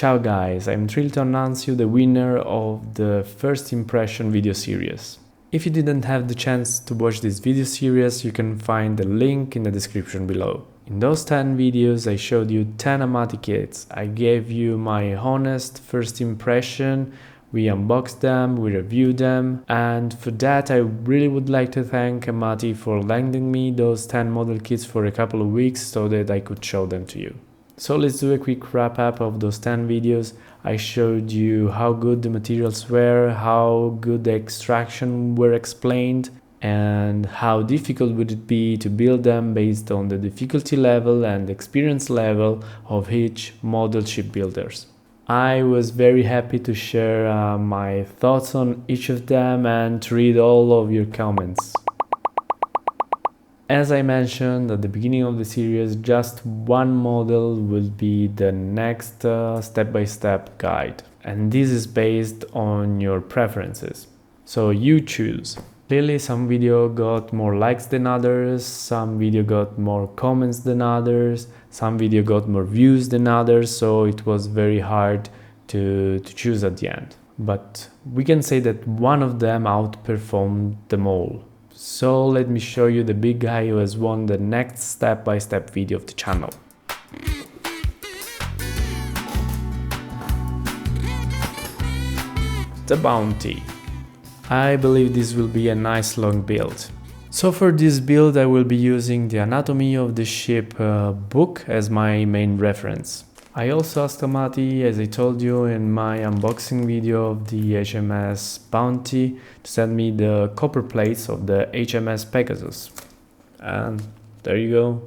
Ciao guys, I'm thrilled to announce you the winner of the first impression video series. If you didn't have the chance to watch this video series, you can find the link in the description below. In those 10 videos I showed you 10 Amati kits. I gave you my honest first impression, we unboxed them, we reviewed them, and for that I really would like to thank Amati for lending me those 10 model kits for a couple of weeks so that I could show them to you. So let's do a quick wrap up of those 10 videos. I showed you how good the materials were, how good the extraction were explained, and how difficult would it be to build them based on the difficulty level and experience level of each model shipbuilders. I was very happy to share my thoughts on each of them and to read all of your comments. As I mentioned at the beginning of the series, just one model will be the next step-by-step guide, and this is based on your preferences. So you choose. Clearly some video got more likes than others, some video got more comments than others, some video got more views than others, so it was very hard to choose at the end. But we can say that one of them outperformed them all. So let me show you the big guy who has won the next step-by-step video of the channel. The Bounty. I believe this will be a nice long build. So for this build I will be using the Anatomy of the Ship book as my main reference. I also asked Amati, as I told you in my unboxing video of the HMS Bounty, to send me the copper plates of the HMS Pegasus. And there you go.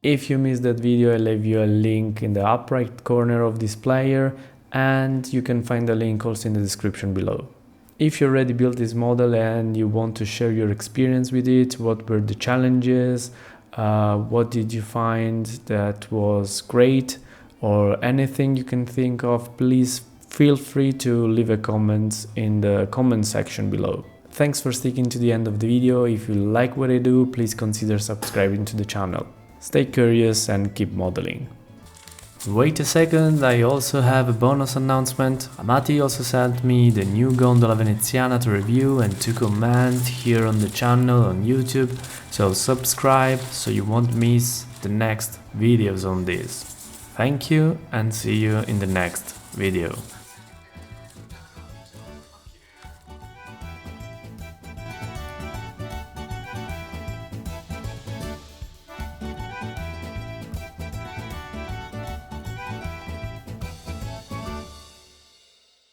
If you missed that video, I'll leave you a link in the upper right corner of this player, and you can find the link also in the description below. If you already built this model and you want to share your experience with it, what were the challenges, what did you find that was great, or anything you can think of, please feel free to leave a comment in the comment section below. Thanks for sticking to the end of the video. If you like what I do, please consider subscribing to the channel. Stay curious and keep modeling. Wait a second, I also have a bonus announcement. Amati also sent me the new gondola veneziana to review and to comment here on the channel on YouTube, so subscribe so you won't miss the next videos on this. Thank you and see you in the next video.